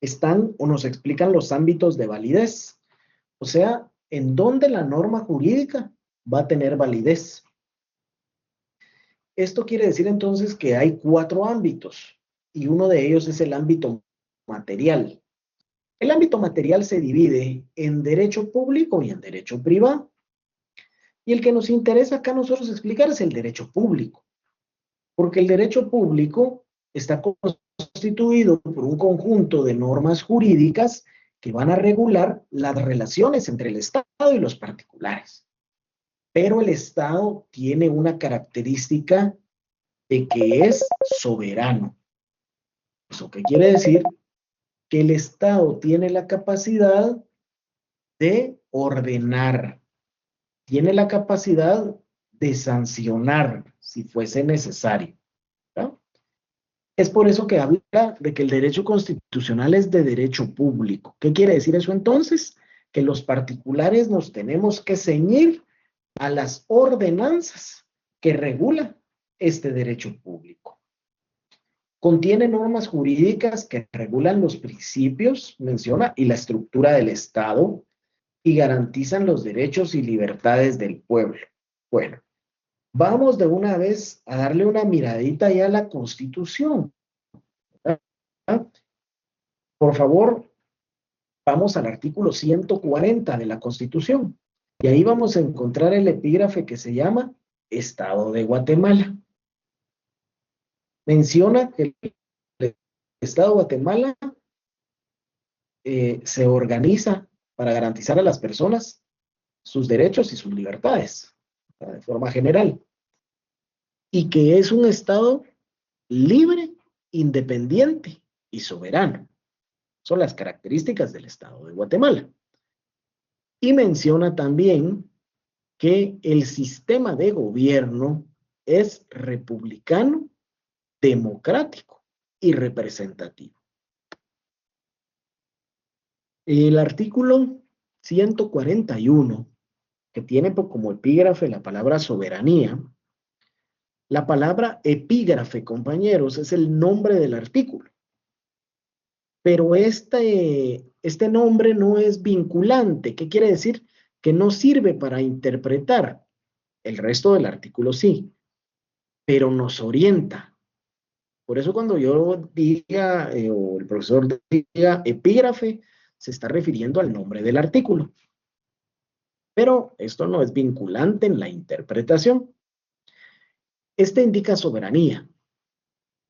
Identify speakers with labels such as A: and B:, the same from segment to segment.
A: están o nos explican los ámbitos de validez, o sea, en dónde la norma jurídica va a tener validez. Esto quiere decir entonces que hay 4 ámbitos y uno de ellos es el ámbito material. El ámbito material se divide en derecho público y en derecho privado. Y el que nos interesa acá a nosotros explicar es el derecho público, porque el derecho público está constituido por un conjunto de normas jurídicas que van a regular las relaciones entre el Estado y los particulares. Pero el Estado tiene una característica de que es soberano. ¿Eso qué quiere decir? Que el Estado tiene la capacidad de ordenar, tiene la capacidad de sancionar si fuese necesario, ¿no? Es por eso que habla de que el derecho constitucional es de derecho público. ¿Qué quiere decir eso entonces? Que los particulares nos tenemos que ceñir a las ordenanzas que regulan este derecho público. Contiene normas jurídicas que regulan los principios, menciona, y la estructura del Estado y garantizan los derechos y libertades del pueblo. Bueno, vamos de una vez a darle una miradita ya a la Constitución. ¿Ah? Por favor, vamos al artículo 140 de la Constitución. Y ahí vamos a encontrar el epígrafe que se llama Estado de Guatemala. Menciona que el Estado de Guatemala se organiza para garantizar a las personas sus derechos y sus libertades, de forma general. Y que es un Estado libre, independiente y soberano. Son las características del Estado de Guatemala. Y menciona también que el sistema de gobierno es republicano, democrático y representativo. El artículo 141, que tiene como epígrafe la palabra soberanía, la palabra epígrafe, compañeros, es el nombre del artículo. Pero este nombre no es vinculante. ¿Qué quiere decir? Que no sirve para interpretar. El resto del artículo sí, pero nos orienta. Por eso cuando yo diga, o el profesor diga epígrafe, se está refiriendo al nombre del artículo. Pero esto no es vinculante en la interpretación. Este indica soberanía.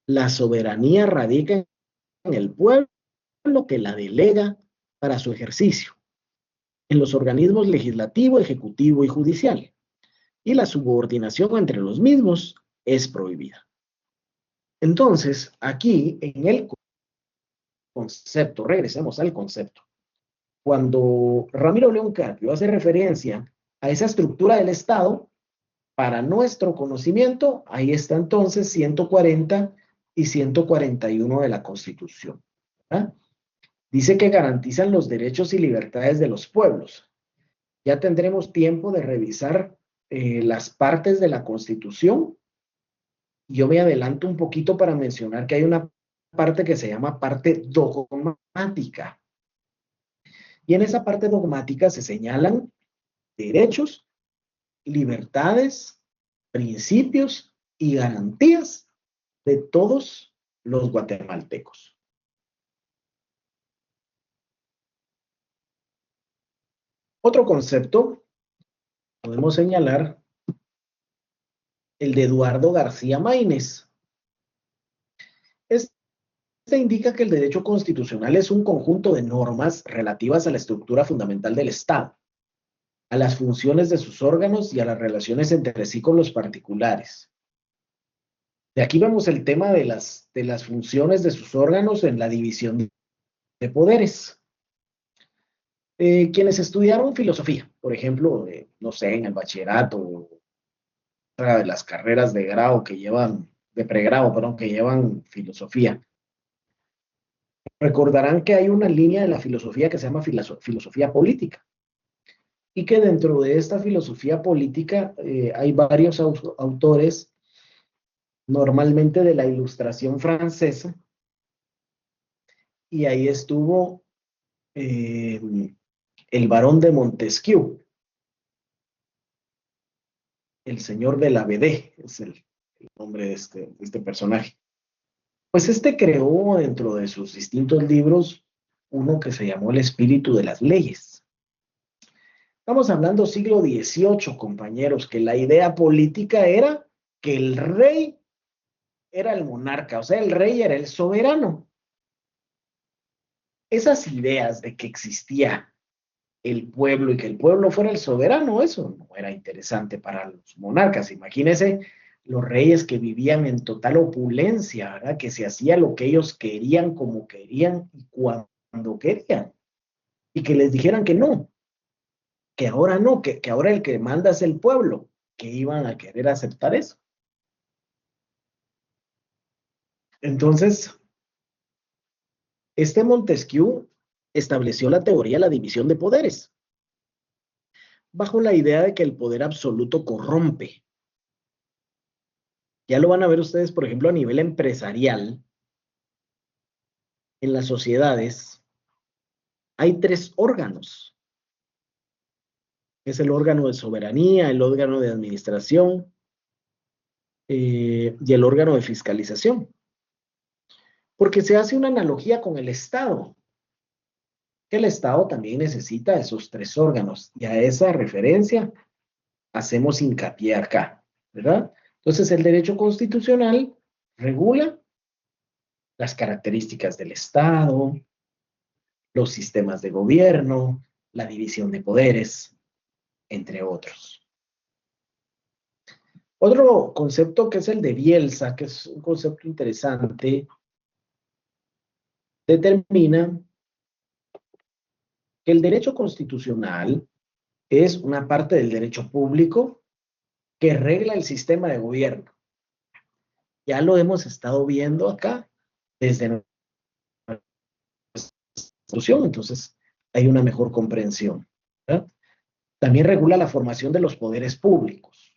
A: La soberanía radica en el pueblo que la delega para su ejercicio, en los organismos legislativo, ejecutivo y judicial, y la subordinación entre los mismos es prohibida. Entonces, aquí en el concepto, regresemos al concepto. Cuando Ramiro León Carpio hace referencia a esa estructura del Estado, para nuestro conocimiento, ahí está entonces 140 y 141 de la Constitución. ¿Ah? Dice que garantizan los derechos y libertades de los pueblos. Ya tendremos tiempo de revisar las partes de la Constitución. Yo me adelanto un poquito para mencionar que hay una parte que se llama parte dogmática. Y en esa parte dogmática se señalan derechos, libertades, principios y garantías de todos los guatemaltecos. Otro concepto podemos señalar el de Eduardo García Maínez. Este indica que el derecho constitucional es un conjunto de normas relativas a la estructura fundamental del Estado, a las funciones de sus órganos y a las relaciones entre sí con los particulares. De aquí vemos el tema de las funciones de sus órganos en la división de poderes. Quienes estudiaron filosofía, por ejemplo, no sé, en el bachillerato, de las carreras de grado que llevan, de pregrado, perdón, que llevan filosofía, recordarán que hay una línea de la filosofía que se llama filosofía política. Y que dentro de esta filosofía política hay varios autores, normalmente de la Ilustración francesa, y ahí estuvo eh, el barón de Montesquieu, el señor de la BD, es el nombre de este personaje. Pues este creó dentro de sus distintos libros uno que se llamó El espíritu de las leyes. Estamos hablando siglo XVIII, compañeros, que la idea política era que el rey era el monarca, o sea, el rey era el soberano. Esas ideas de que existía el pueblo y que el pueblo fuera el soberano, eso no era interesante para los monarcas. Imagínense los reyes que vivían en total opulencia, ¿verdad? Que se hacía lo que ellos querían, como querían y cuando querían. Y que les dijeran que no, que ahora no, que ahora el que manda es el pueblo, que iban a querer aceptar eso. Entonces, este Montesquieu estableció la teoría de la división de poderes, bajo la idea de que el poder absoluto corrompe. Ya lo van a ver ustedes, por ejemplo, a nivel empresarial, en las sociedades, hay tres órganos. Es el órgano de soberanía, el órgano de administración y el órgano de fiscalización. Porque se hace una analogía con el Estado, que el Estado también necesita esos tres órganos. Y a esa referencia hacemos hincapié acá, ¿verdad? Entonces, el derecho constitucional regula las características del Estado, los sistemas de gobierno, la división de poderes, entre otros. Otro concepto que es el de Bielsa, que es un concepto interesante, determina que el derecho constitucional es una parte del derecho público que regla el sistema de gobierno. Ya lo hemos estado viendo acá desde nuestra constitución, entonces hay una mejor comprensión, ¿verdad? También regula la formación de los poderes públicos,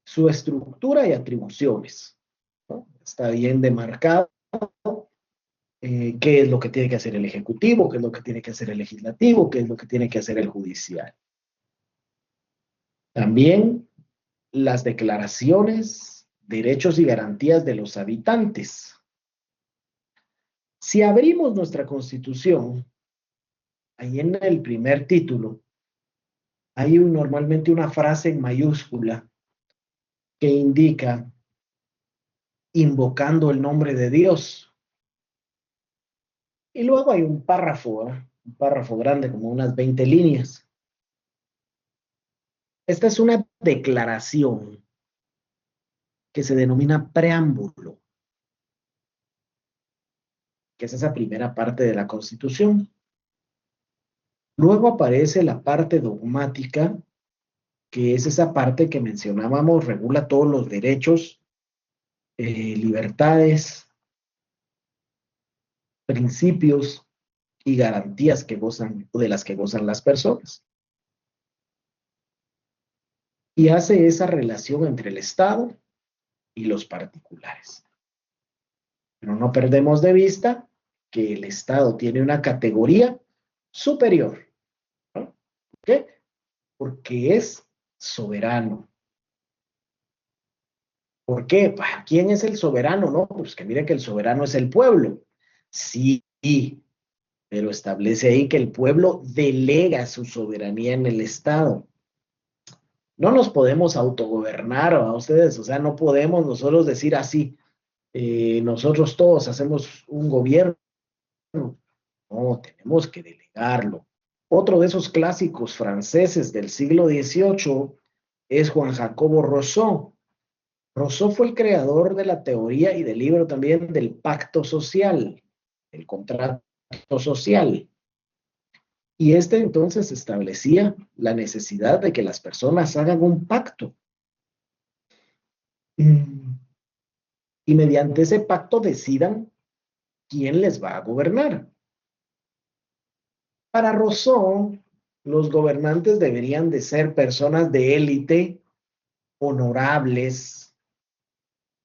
A: su estructura y atribuciones, ¿no? Está bien demarcado qué es lo que tiene que hacer el Ejecutivo, qué es lo que tiene que hacer el Legislativo, qué es lo que tiene que hacer el Judicial. También las declaraciones, derechos y garantías de los habitantes. Si abrimos nuestra Constitución, ahí en el primer título, hay normalmente una frase en mayúscula que indica invocando el nombre de Dios. Y luego hay un párrafo grande, como unas 20 líneas. Esta es una declaración que se denomina preámbulo, que es esa primera parte de la Constitución. Luego aparece la parte dogmática, que es esa parte que mencionábamos, regula todos los derechos, libertades, principios y garantías que gozan, de las que gozan las personas. Y hace esa relación entre el Estado y los particulares. Pero no perdemos de vista que el Estado tiene una categoría superior, ¿no? ¿Por qué? Porque es soberano. ¿Por qué? ¿Quién es el soberano? No, pues que mire que el soberano es el pueblo. Sí, pero establece ahí que el pueblo delega su soberanía en el Estado. No nos podemos autogobernar a ustedes, o sea, no podemos nosotros decir así, nosotros todos hacemos un gobierno. No, tenemos que delegarlo. Otro de esos clásicos franceses del siglo XVIII es Juan Jacobo Rousseau. Rousseau fue el creador de la teoría y del libro también del pacto social, el contrato social. Y este entonces establecía la necesidad de que las personas hagan un pacto. Y mediante ese pacto decidan quién les va a gobernar. Para Rousseau, los gobernantes deberían de ser personas de élite, honorables,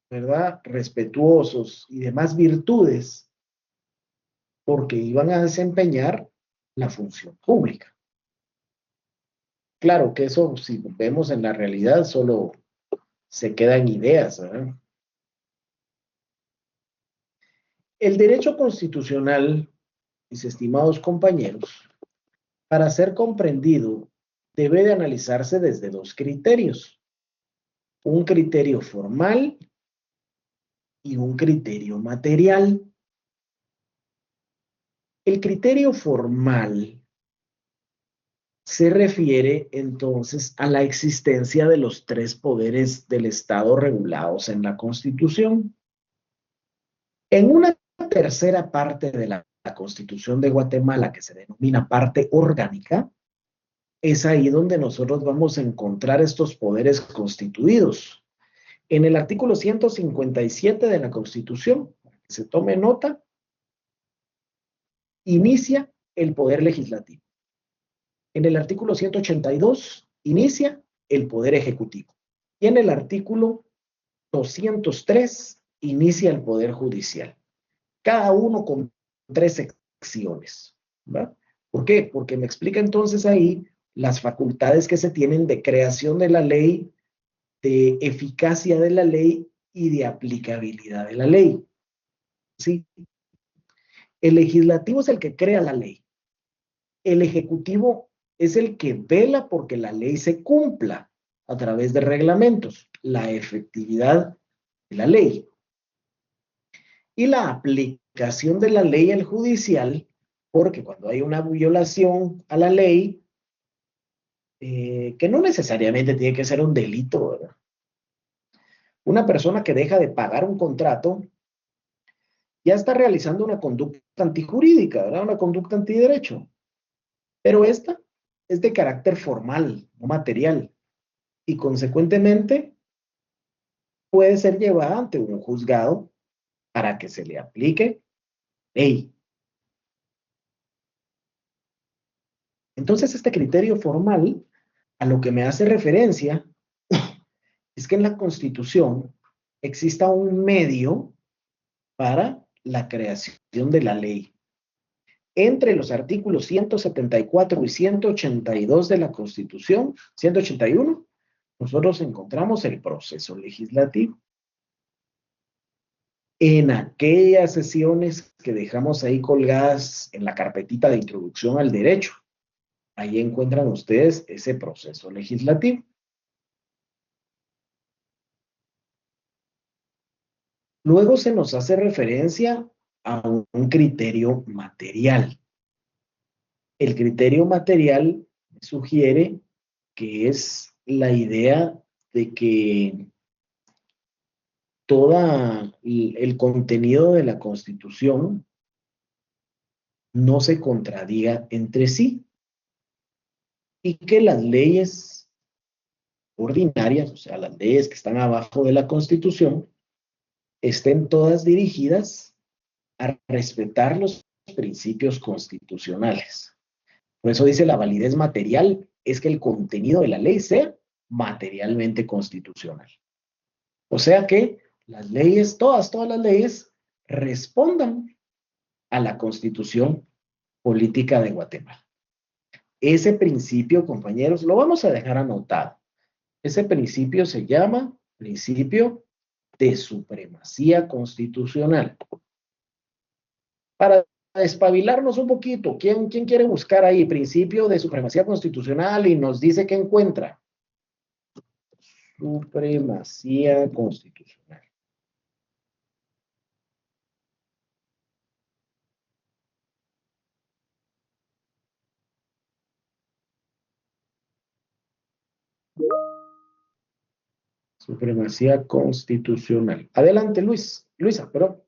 A: ¿verdad? Respetuosos y demás virtudes porque iban a desempeñar la función pública. Claro que eso, si vemos en la realidad, solo se queda en ideas, ¿verdad? El derecho constitucional, mis estimados compañeros, para ser comprendido, debe de analizarse desde dos criterios: un criterio formal y un criterio material. El criterio formal se refiere entonces a la existencia de los tres poderes del Estado regulados en la Constitución. En una tercera parte de la Constitución de Guatemala, que se denomina parte orgánica, es ahí donde nosotros vamos a encontrar estos poderes constituidos. En el artículo 157 de la Constitución, que se tome nota, inicia el poder legislativo. En el artículo 182 inicia el poder ejecutivo. Y en el artículo 203 inicia el poder judicial. Cada uno con tres secciones, ¿verdad? ¿Por qué? Porque me explica entonces ahí las facultades que se tienen de creación de la ley, de eficacia de la ley y de aplicabilidad de la ley. ¿Sí? El legislativo es el que crea la ley. El ejecutivo es el que vela porque la ley se cumpla a través de reglamentos, la efectividad de la ley. Y la aplicación de la ley al judicial, porque cuando hay una violación a la ley, que no necesariamente tiene que ser un delito, ¿verdad? Una persona que deja de pagar un contrato ya está realizando una conducta antijurídica, ¿verdad? Una conducta antiderecho. Pero esta es de carácter formal, no material, y consecuentemente puede ser llevada ante un juzgado para que se le aplique ley. Entonces, este criterio formal a lo que me hace referencia es que en la Constitución exista un medio para la creación de la ley. Entre los artículos 174 y 182 de la Constitución, 181, nosotros encontramos el proceso legislativo. En aquellas sesiones que dejamos ahí colgadas en la carpetita de introducción al derecho, ahí encuentran ustedes ese proceso legislativo. Luego se nos hace referencia a un criterio material. El criterio material sugiere que es la idea de que todo el contenido de la Constitución no se contradiga entre sí y que las leyes ordinarias, o sea, las leyes que están abajo de la Constitución, estén todas dirigidas a respetar los principios constitucionales. Por eso dice la validez material es que el contenido de la ley sea materialmente constitucional. O sea que las leyes, todas las leyes, respondan a la Constitución Política de Guatemala. Ese principio, compañeros, lo vamos a dejar anotado. Ese principio se llama principio de supremacía constitucional. Para despabilarnos un poquito, ¿quién quiere buscar ahí principio de supremacía constitucional y nos dice qué encuentra? Supremacía constitucional. Supremacía constitucional. Adelante, Luisa, perdón.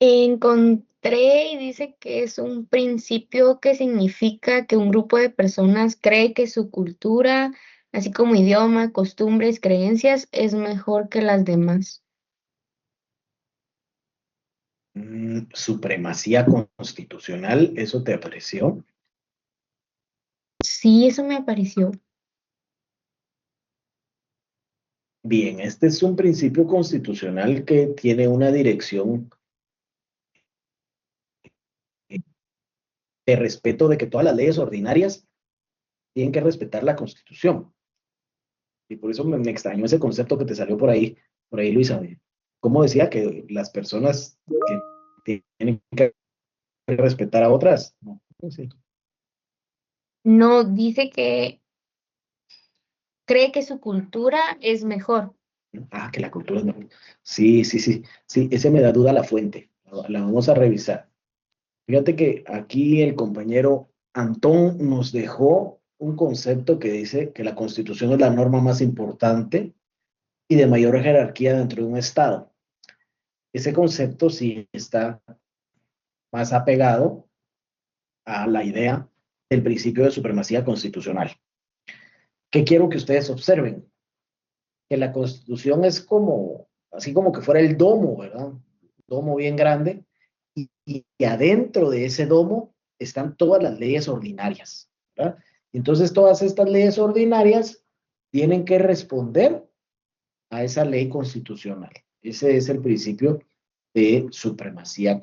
B: Encontré y dice que es un principio que significa que un grupo de personas cree que su cultura, así como idioma, costumbres, creencias, es mejor que las demás.
A: Supremacía constitucional, ¿eso te apareció?
B: Sí, eso me apareció.
A: Bien, este es un principio constitucional que tiene una dirección de respeto de que todas las leyes ordinarias tienen que respetar la Constitución. Y por eso me extrañó ese concepto que te salió por ahí, Luisa. ¿Cómo decía que las personas que tienen que respetar a otras? No, no sé.
B: No, dice que cree que su cultura es mejor.
A: Ah, que la cultura es mejor. Sí, sí, sí. Sí, ese me da duda la fuente. La vamos a revisar. Fíjate que aquí el compañero Antón nos dejó un concepto que dice que la Constitución es la norma más importante y de mayor jerarquía dentro de un Estado. Ese concepto sí está más apegado a la idea del principio de supremacía constitucional. ¿Qué quiero que ustedes observen? Que la Constitución es como, así como que fuera el domo, ¿verdad? Un domo bien grande, y adentro de ese domo están todas las leyes ordinarias, ¿verdad? Entonces todas estas leyes ordinarias tienen que responder a esa ley constitucional. Ese es el principio de supremacía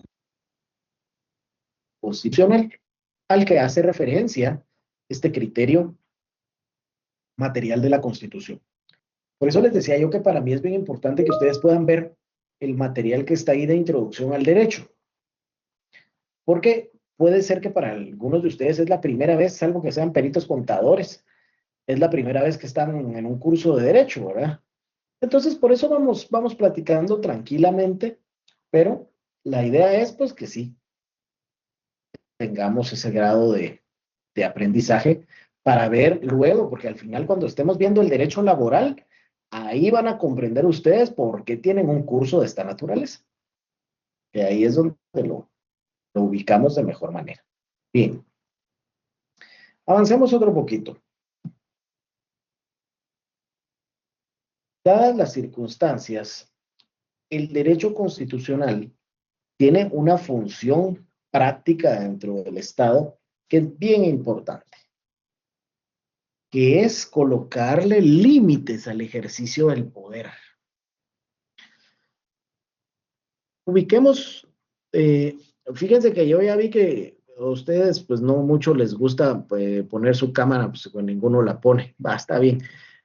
A: constitucional al que hace referencia este criterio material de la Constitución. Por eso les decía yo que para mí es bien importante que ustedes puedan ver el material que está ahí de introducción al derecho, porque puede ser que para algunos de ustedes es la primera vez, salvo que sean peritos contadores, es la primera vez que están en un curso de derecho, ¿verdad? Entonces, por eso vamos platicando tranquilamente, pero la idea es pues que sí tengamos ese grado de aprendizaje para ver luego, porque al final cuando estemos viendo el derecho laboral, ahí van a comprender ustedes por qué tienen un curso de esta naturaleza, que ahí es donde lo ubicamos de mejor manera. Bien, avancemos otro poquito. Dadas las circunstancias, el derecho constitucional tiene una función práctica dentro del Estado que es bien importante, que es colocarle límites al ejercicio del poder. Ubiquemos, eh, fíjense que yo ya vi que a ustedes pues no mucho les gusta poner su cámara, pues con ninguno la pone, va, está bien.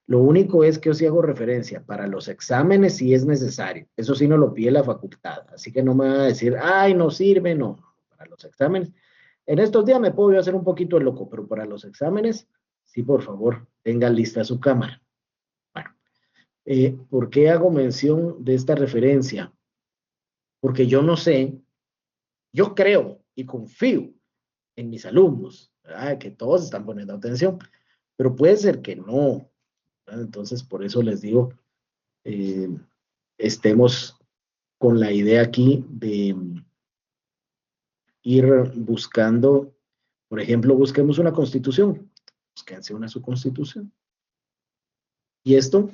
A: Lo único es que yo sí hago referencia, para los exámenes sí es necesario, eso sí no lo pide la facultad, así que no me va a decir, ay, no sirve, no, para los exámenes. En estos días me puedo yo hacer un poquito el loco, pero para los exámenes, sí, por favor, tenga lista su cámara. Bueno, ¿por qué hago mención de esta referencia? Porque yo no sé, yo creo y confío en mis alumnos, ¿verdad? Que todos están poniendo atención, pero puede ser que no, ¿verdad? Entonces, por eso les digo, eh, estemos con la idea aquí de ir buscando, por ejemplo, busquemos una constitución, búsquense una su constitución. Y esto,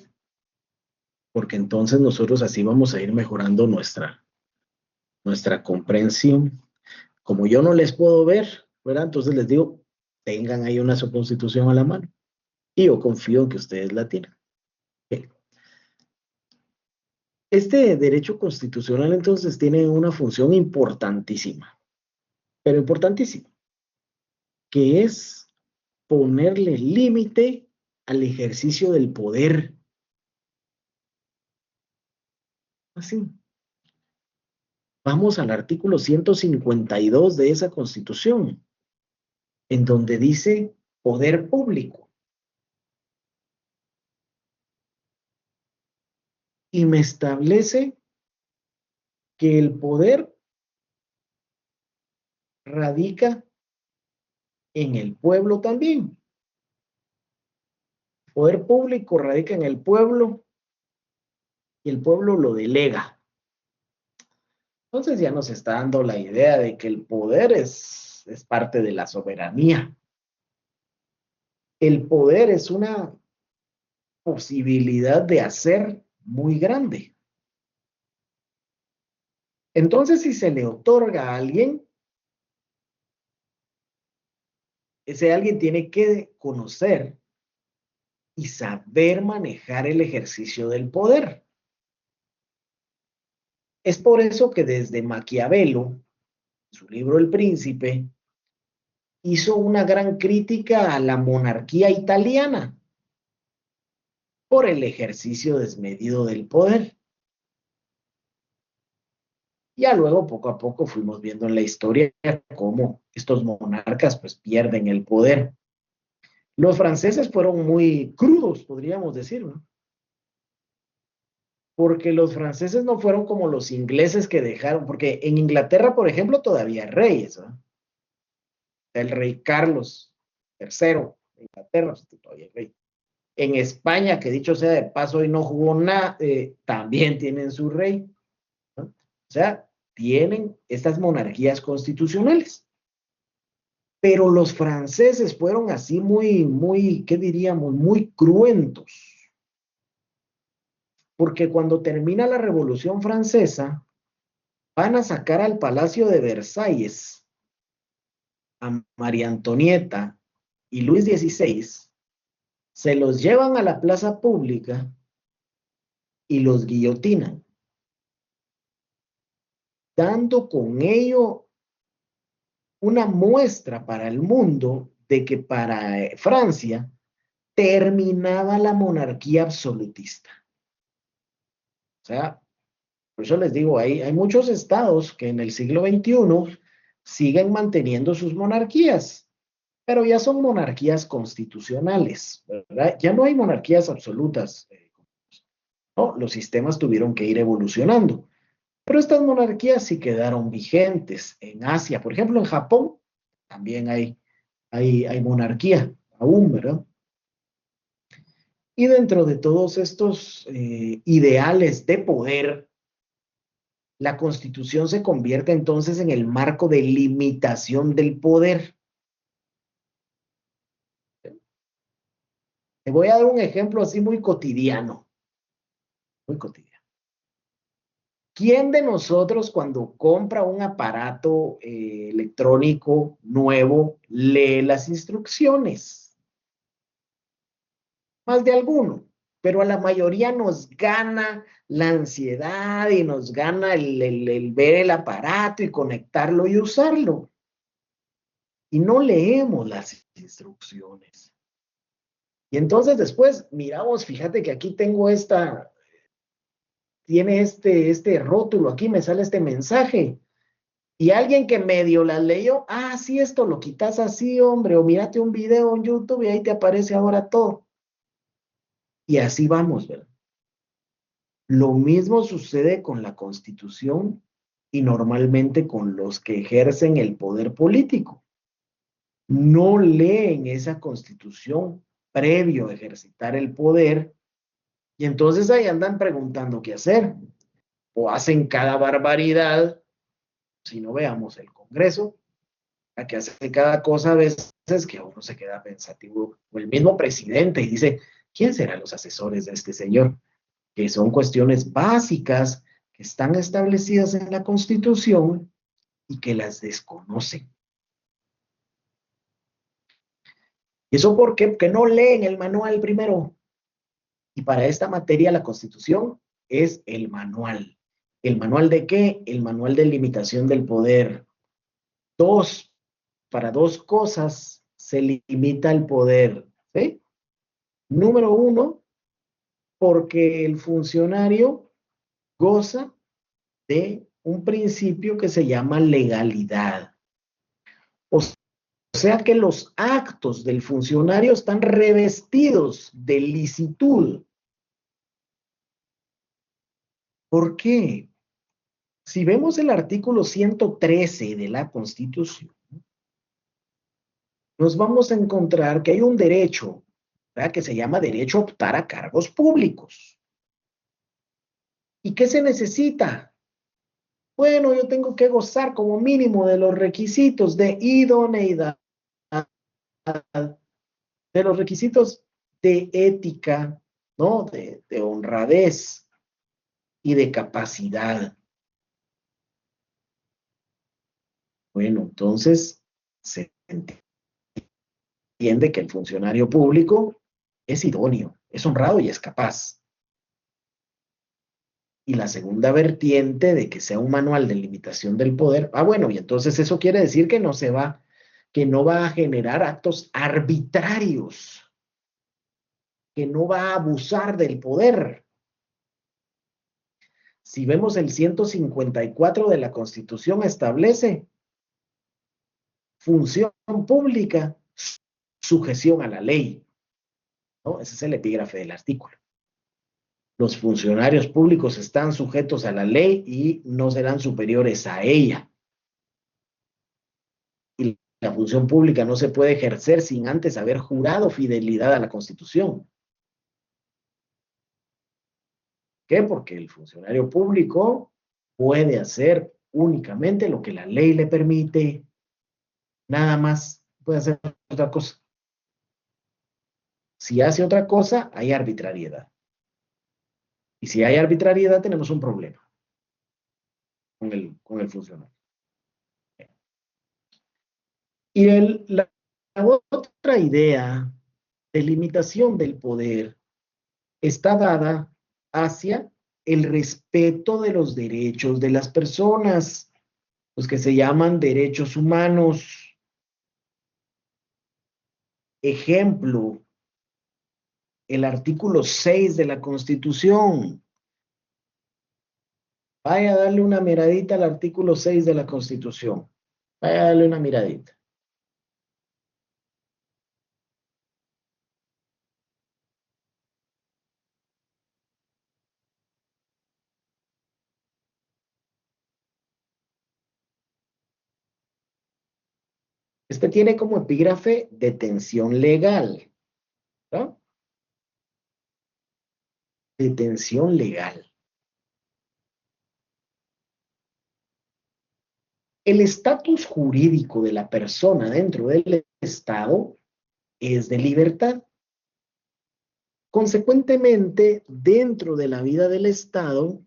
A: porque entonces nosotros así vamos a ir mejorando nuestra comprensión. Como yo no les puedo ver, ¿verdad? Entonces les digo, tengan ahí una su constitución a la mano. Y yo confío en que ustedes la tienen. Bien. Este derecho constitucional entonces tiene una función importantísima, pero importantísima, que es ponerle límite al ejercicio del poder. Así. Vamos al artículo 152 de esa constitución, en donde dice poder público. Y me establece que el poder radica en el pueblo también. Poder público radica en el pueblo y el pueblo lo delega. Entonces ya nos está dando la idea de que el poder es parte de la soberanía. El poder es una posibilidad de hacer muy grande. Entonces, si se le otorga a alguien, ese alguien tiene que conocer y saber manejar el ejercicio del poder. Es por eso que desde Maquiavelo, su libro El Príncipe, hizo una gran crítica a la monarquía italiana por el ejercicio desmedido del poder. Ya luego, poco a poco, fuimos viendo en la historia cómo estos monarcas pues pierden el poder. Los franceses fueron muy crudos, podríamos decir, ¿no? Porque los franceses no fueron como los ingleses que dejaron, porque en Inglaterra, por ejemplo, todavía hay reyes, ¿no? El rey Carlos III de Inglaterra, todavía hay rey. En España, que dicho sea de paso, y no jugó nada, también tienen su rey, ¿no? O sea, tienen estas monarquías constitucionales. Pero los franceses fueron así muy, ¿qué diríamos? Muy cruentos. Porque cuando termina la Revolución Francesa, van a sacar al Palacio de Versalles a María Antonieta y Luis XVI, se los llevan a la plaza pública y los guillotinan, dando con ello una muestra para el mundo de que para Francia terminaba la monarquía absolutista. O sea, por eso les digo, hay muchos estados que en el siglo XXI siguen manteniendo sus monarquías, pero ya son monarquías constitucionales, ¿verdad? Ya no hay monarquías absolutas, ¿no? Los sistemas tuvieron que ir evolucionando, pero estas monarquías sí quedaron vigentes. En Asia, por ejemplo, en Japón, también hay monarquía aún, ¿verdad? Y dentro de todos estos ideales de poder, la Constitución se convierte entonces en el marco de limitación del poder. Te voy a dar un ejemplo así muy cotidiano, muy cotidiano. ¿Quién de nosotros cuando compra un aparato electrónico nuevo lee las instrucciones? Más de alguno, pero a la mayoría nos gana la ansiedad y nos gana el ver el aparato y conectarlo y usarlo. Y no leemos las instrucciones. Y entonces después miramos, fíjate que aquí tengo tiene este rótulo, aquí me sale este mensaje. Y alguien que medio la leyó, sí, esto lo quitas así, hombre, o mírate un video en YouTube y ahí te aparece ahora todo. Y así vamos, ¿verdad? Lo mismo sucede con la Constitución y normalmente con los que ejercen el poder político. No leen esa Constitución previo a ejercitar el poder y entonces ahí andan preguntando qué hacer. O hacen cada barbaridad, si no veamos el Congreso, a que hace cada cosa a veces que uno se queda pensativo, o el mismo presidente y dice, ¿quién serán los asesores de este señor? Que son cuestiones básicas que están establecidas en la Constitución y que las desconocen. ¿Y eso por qué? Porque no leen el manual primero. Y para esta materia la Constitución es el manual. ¿El manual de qué? El manual de limitación del poder. Dos, para dos cosas se limita el poder. ¿Sí? Número uno, porque el funcionario goza de un principio que se llama legalidad. O sea que los actos del funcionario están revestidos de licitud. ¿Por qué? Si vemos el artículo 113 de la Constitución, nos vamos a encontrar que hay un derecho, ¿verdad?, que se llama derecho a optar a cargos públicos. ¿Y qué se necesita? Bueno, yo tengo que gozar como mínimo de los requisitos de idoneidad, de los requisitos de ética, ¿no? De honradez y de capacidad. Bueno, entonces se entiende que el funcionario público es idóneo, es honrado y es capaz. Y la segunda vertiente de que sea un manual de limitación del poder, bueno, y entonces eso quiere decir que no se va que no va a generar actos arbitrarios, que no va a abusar del poder. Si vemos el 154 de la Constitución establece función pública, sujeción a la ley, ¿no? Ese es el epígrafe del artículo. Los funcionarios públicos están sujetos a la ley y no serán superiores a ella. Y la función pública no se puede ejercer sin antes haber jurado fidelidad a la Constitución. ¿Qué? Porque el funcionario público puede hacer únicamente lo que la ley le permite, nada más puede hacer otra cosa. Si hace otra cosa, hay arbitrariedad. Y si hay arbitrariedad, tenemos un problema con el funcionario. Y la otra idea de limitación del poder está dada hacia el respeto de los derechos de las personas, los que se llaman derechos humanos. Ejemplo, el artículo 6 de la Constitución. Vaya a darle una miradita al artículo 6 de la Constitución. Vaya a darle una miradita. Este tiene como epígrafe detención legal, ¿no? Detención legal. El estatus jurídico de la persona dentro del Estado es de libertad. Consecuentemente, dentro de la vida del Estado,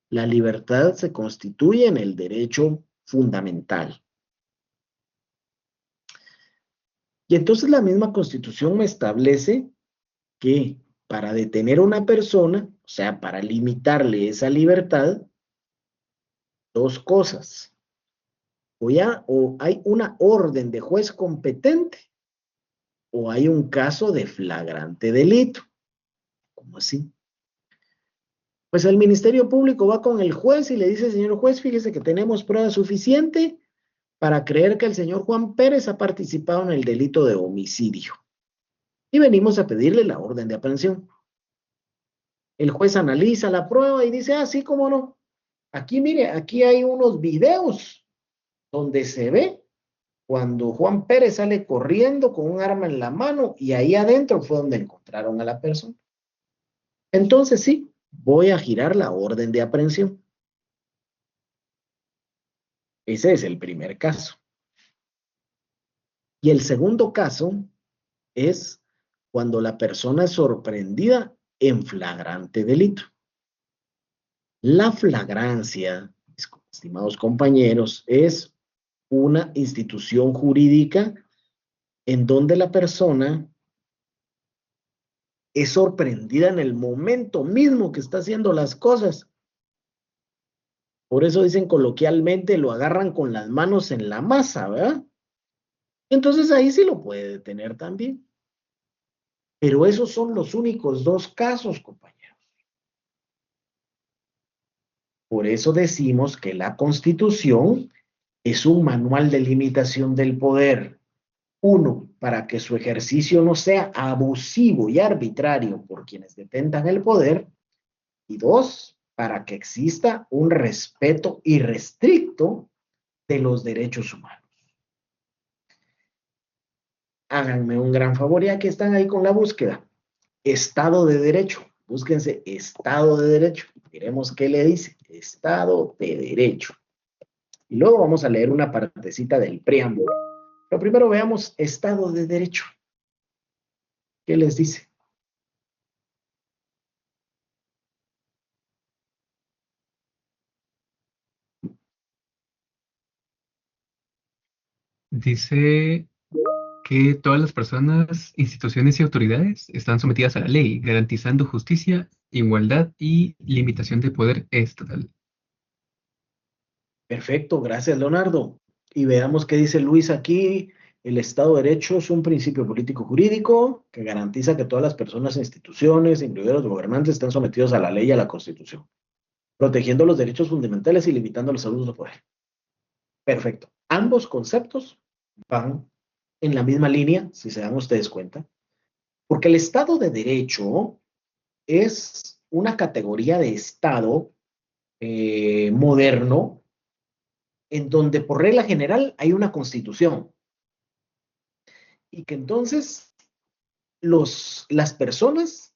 A: la libertad se constituye en el derecho fundamental. Y entonces la misma Constitución me establece que para detener a una persona, o sea, para limitarle esa libertad, dos cosas. O hay una orden de juez competente o hay un caso de flagrante delito. ¿Cómo así? Pues el Ministerio Público va con el juez y le dice, señor juez, fíjese que tenemos prueba suficiente para creer que el señor Juan Pérez ha participado en el delito de homicidio. Y venimos a pedirle la orden de aprehensión. El juez analiza la prueba y dice, sí, cómo no. Aquí, mire, aquí hay unos videos donde se ve cuando Juan Pérez sale corriendo con un arma en la mano y ahí adentro fue donde encontraron a la persona. Entonces sí, voy a girar la orden de aprehensión. Ese es el primer caso. Y el segundo caso es cuando la persona es sorprendida en flagrante delito. La flagrancia, estimados compañeros, es una institución jurídica en donde la persona es sorprendida en el momento mismo que está haciendo las cosas. Por eso dicen coloquialmente, lo agarran con las manos en la masa, ¿verdad? Entonces ahí sí lo puede detener también. Pero esos son los únicos dos casos, compañeros. Por eso decimos que la Constitución es un manual de limitación del poder. Uno, para que su ejercicio no sea abusivo y arbitrario por quienes detentan el poder. Y dos, para que exista un respeto irrestricto de los derechos humanos. Háganme un gran favor, ya que están ahí con la búsqueda. Estado de Derecho. Búsquense Estado de Derecho. Miremos qué le dice. Estado de Derecho. Y luego vamos a leer una partecita del preámbulo. Pero primero veamos Estado de Derecho. ¿Qué les dice?
C: Dice que todas las personas, instituciones y autoridades están sometidas a la ley, garantizando justicia, igualdad y limitación de poder estatal.
A: Perfecto, gracias Leonardo. Y veamos qué dice Luis aquí el Estado de Derecho es un principio político jurídico que garantiza que todas las personas e instituciones, incluidos los gobernantes, estén sometidos a la ley y a la Constitución, protegiendo los derechos fundamentales y limitando los abusos de poder. Perfecto. Ambos conceptos van en la misma línea, si se dan ustedes cuenta, porque el Estado de Derecho es una categoría de Estado moderno en donde por regla general hay una constitución y que entonces las personas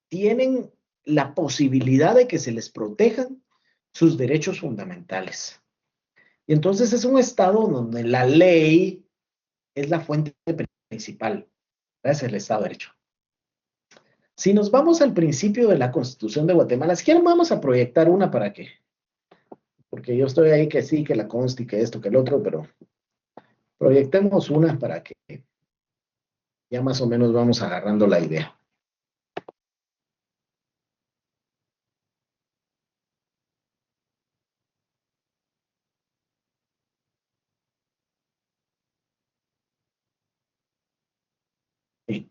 A: tienen la posibilidad de que se les protejan sus derechos fundamentales. Y entonces es un Estado donde la ley es la fuente principal. Es el Estado de Derecho. Si nos vamos al principio de la Constitución de Guatemala, si quieren vamos a proyectar una para que, porque yo estoy ahí que sí, que la consta y que esto, que el otro, pero proyectemos una para que ya más o menos vamos agarrando la idea. Sí.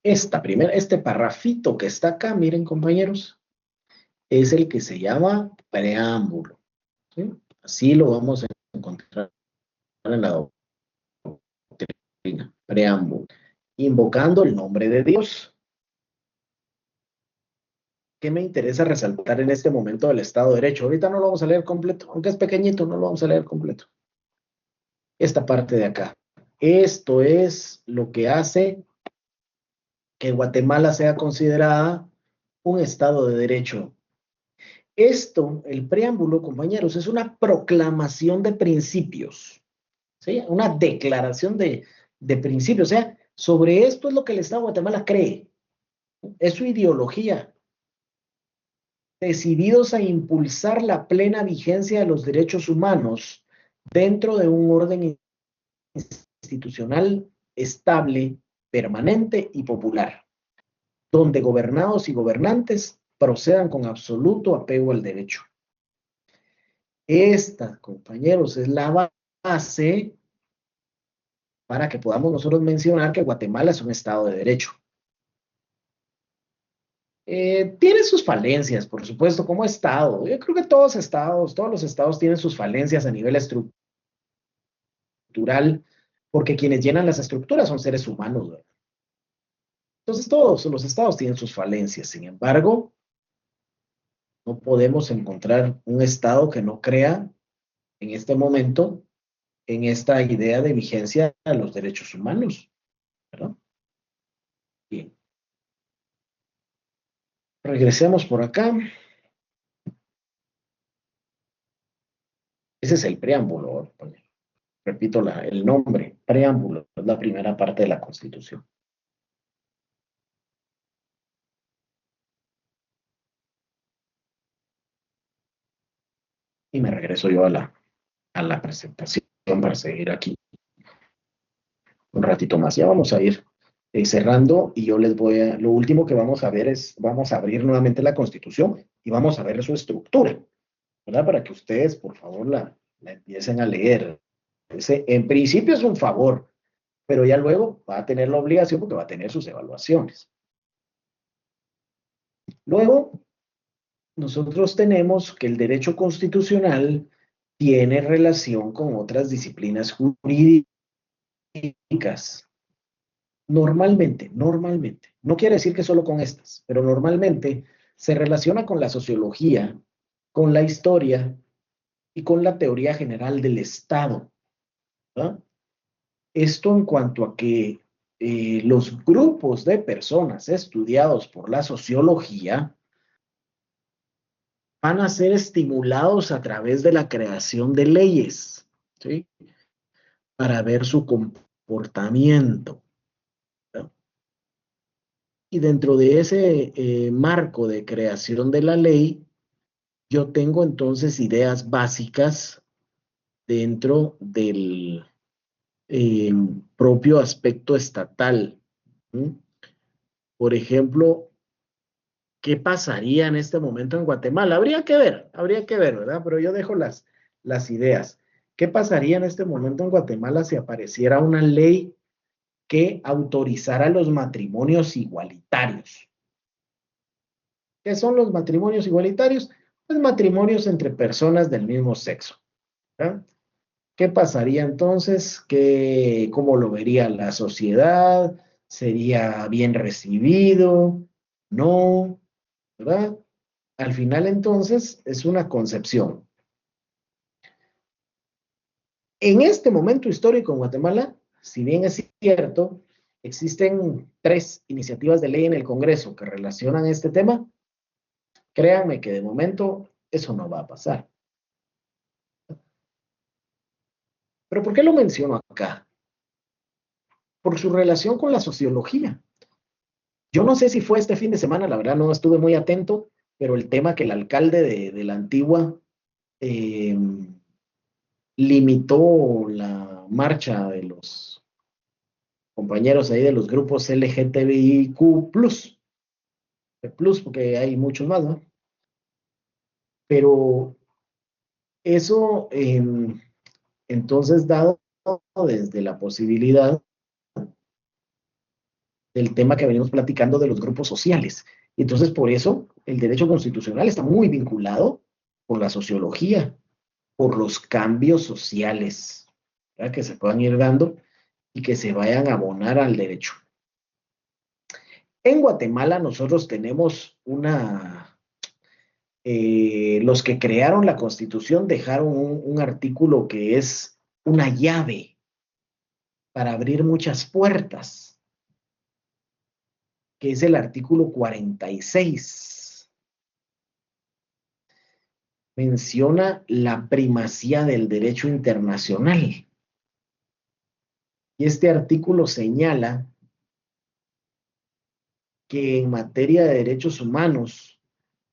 A: Este parrafito que está acá, miren compañeros, es el que se llama preámbulo. ¿Sí? Así lo vamos a encontrar en la doctrina, preámbulo. Invocando el nombre de Dios. ¿Qué me interesa resaltar en este momento del Estado de Derecho? Ahorita no lo vamos a leer completo, aunque es pequeñito, no lo vamos a leer completo. Esta parte de acá. Esto es lo que hace que Guatemala sea considerada un Estado de Derecho. Esto, el preámbulo, compañeros, es una proclamación de principios, ¿sí? Una declaración de principios. O sea, sobre esto es lo que el Estado de Guatemala cree. Es su ideología. Decididos a impulsar la plena vigencia de los derechos humanos dentro de un orden institucional estable, permanente y popular, donde gobernados y gobernantes procedan con absoluto apego al derecho. Esta, compañeros, es la base para que podamos nosotros mencionar que Guatemala es un Estado de Derecho. Tiene sus falencias, por supuesto, como Estado. Yo creo que todos los estados tienen sus falencias a nivel estructural, porque quienes llenan las estructuras son seres humanos, ¿verdad? Entonces todos los estados tienen sus falencias. Sin embargo, no podemos encontrar un estado que no crea en este momento en esta idea de vigencia de los derechos humanos, ¿verdad? Bien. Regresemos por acá. Ese es el preámbulo. Repito el nombre, preámbulo, es la primera parte de la Constitución. Y me regreso yo a la presentación para seguir aquí un ratito más. Ya vamos a ir cerrando y yo les voy a, lo último que vamos a ver es, vamos a abrir nuevamente la Constitución y vamos a ver su estructura, ¿verdad? Para que ustedes, por favor, la empiecen a leer. En principio es un favor, pero ya luego va a tener la obligación porque va a tener sus evaluaciones. Luego, nosotros tenemos que el derecho constitucional tiene relación con otras disciplinas jurídicas. Normalmente, no quiere decir que solo con estas, pero normalmente se relaciona con la sociología, con la historia y con la teoría general del Estado, ¿verdad? Esto en cuanto a que los grupos de personas estudiados por la sociología van a ser estimulados a través de la creación de leyes, ¿sí? Para ver su comportamiento, ¿verdad? Y dentro de ese marco de creación de la ley, yo tengo entonces ideas básicas dentro del propio aspecto estatal. ¿Sí? Por ejemplo, ¿qué pasaría en este momento en Guatemala? Habría que ver, ¿verdad? Pero yo dejo las ideas. ¿Qué pasaría en este momento en Guatemala si apareciera una ley que autorizara los matrimonios igualitarios? ¿Qué son los matrimonios igualitarios? Pues matrimonios entre personas del mismo sexo, ¿verdad? ¿Qué pasaría entonces? ¿Cómo lo vería la sociedad? ¿Sería bien recibido? ¿No? ¿Verdad? Al final entonces es una concepción. En este momento histórico en Guatemala, si bien es cierto, existen 3 iniciativas de ley en el Congreso que relacionan este tema, créanme que de momento eso no va a pasar. ¿Pero por qué lo menciono acá? Por su relación con la sociología. Yo no sé si fue este fin de semana, la verdad no estuve muy atento, pero el tema que el alcalde de la Antigua eh, limitó la marcha de los compañeros ahí de los grupos LGTBIQ+, porque hay muchos más, ¿no? Pero eso, entonces, dado desde la posibilidad del tema que venimos platicando de los grupos sociales. Y entonces, por eso, el derecho constitucional está muy vinculado por la sociología, por los cambios sociales, ¿verdad? Que se puedan ir dando y que se vayan a abonar al derecho. En Guatemala nosotros tenemos los que crearon la Constitución dejaron un artículo que es una llave para abrir muchas puertas, que es el artículo 46. Menciona la primacía del derecho internacional. Y este artículo señala que en materia de derechos humanos,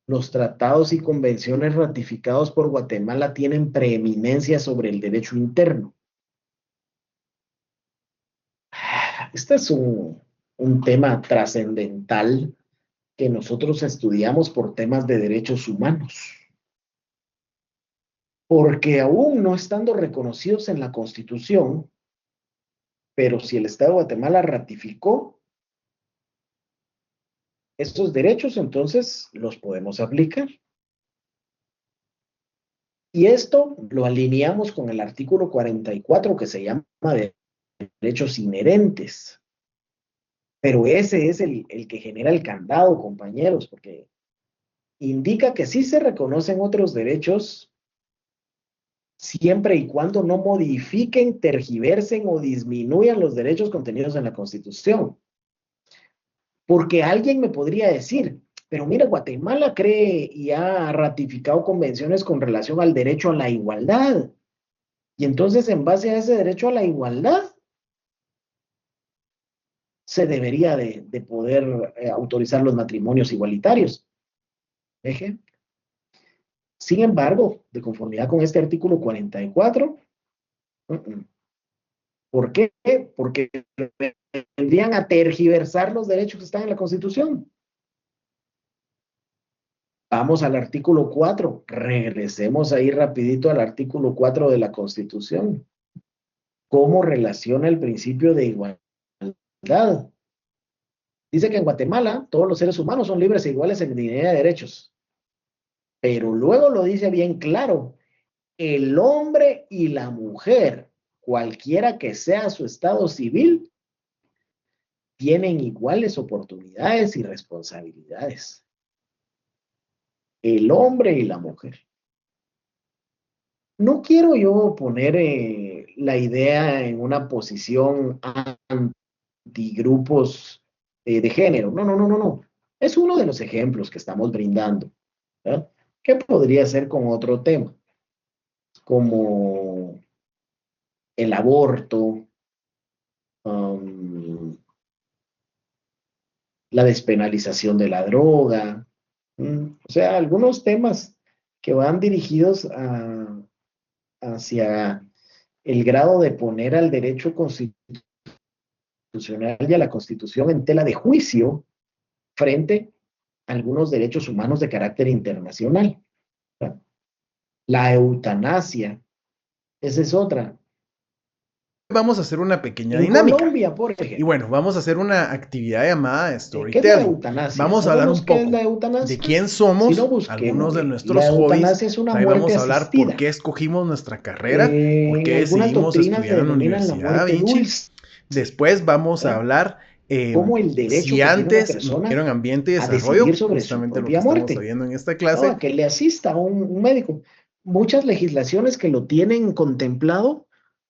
A: los tratados y convenciones ratificados por Guatemala tienen preeminencia sobre el derecho interno. Este es un tema trascendental que nosotros estudiamos por temas de derechos humanos. Porque aún no estando reconocidos en la Constitución, pero si el Estado de Guatemala ratificó estos derechos, entonces los podemos aplicar. Y esto lo alineamos con el artículo 44 que se llama de derechos inherentes. Pero ese es el que genera el candado, compañeros, porque indica que sí se reconocen otros derechos siempre y cuando no modifiquen, tergiversen o disminuyan los derechos contenidos en la Constitución. Porque alguien me podría decir, pero mira, Guatemala cree y ha ratificado convenciones con relación al derecho a la igualdad. Y entonces, en base a ese derecho a la igualdad, se debería de poder autorizar los matrimonios igualitarios. Ejemplo. Sin embargo, de conformidad con este artículo 44, ¿por qué? Porque vendrían a tergiversar los derechos que están en la Constitución. Vamos al artículo 4. Regresemos ahí rapidito al artículo 4 de la Constitución. ¿Cómo relaciona el principio de igualdad? Dice que en Guatemala todos los seres humanos son libres e iguales en dignidad de derechos. Pero luego lo dice bien claro. El hombre y la mujer, cualquiera que sea su estado civil, tienen iguales oportunidades y responsabilidades. El hombre y la mujer. No quiero yo poner la idea en una posición antigrupos de género. No, no, no, no, no. Es uno de los ejemplos que estamos brindando, ¿verdad? ¿Qué podría ser con otro tema? Como el aborto, la despenalización de la droga, o sea, algunos temas que van dirigidos hacia el grado de poner al derecho constitucional y a la Constitución en tela de juicio frente algunos derechos humanos de carácter internacional. La eutanasia, esa es otra.
D: Vamos a hacer una pequeña
A: En
D: dinámica.
A: Colombia, por
D: Y
A: ejemplo,
D: bueno, vamos a hacer una actividad llamada
A: ¿qué es la
D: storytelling.
A: eutanasia?
D: Vamos a hablar
A: ¿Sabemos
D: un
A: qué es
D: poco
A: la
D: de
A: eutanasia?
D: quién
A: Si
D: somos,
A: no,
D: algunos de
A: busquémosle.
D: nuestros
A: La
D: hobbies.
A: eutanasia es una
D: También
A: muerte
D: vamos a hablar por
A: asistida.
D: qué escogimos nuestra carrera, por
A: En
D: qué
A: algunas
D: decidimos
A: doctrinas se
D: estudiar en la
A: denominan la
D: Universidad Da
A: muerte
D: Vinci.
A: dulce,
D: Después vamos a
A: ¿verdad?
D: hablar
A: Como el derecho
D: si
A: que tiene una
D: antes
A: persona
D: vivieron ambiente y
A: a decidir
D: desarrollo,
A: sobre su
D: justamente lo que
A: propia
D: estamos
A: muerte,
D: viendo en esta
A: ¿no?
D: clase.
A: A que le asista un médico. Muchas legislaciones que lo tienen contemplado,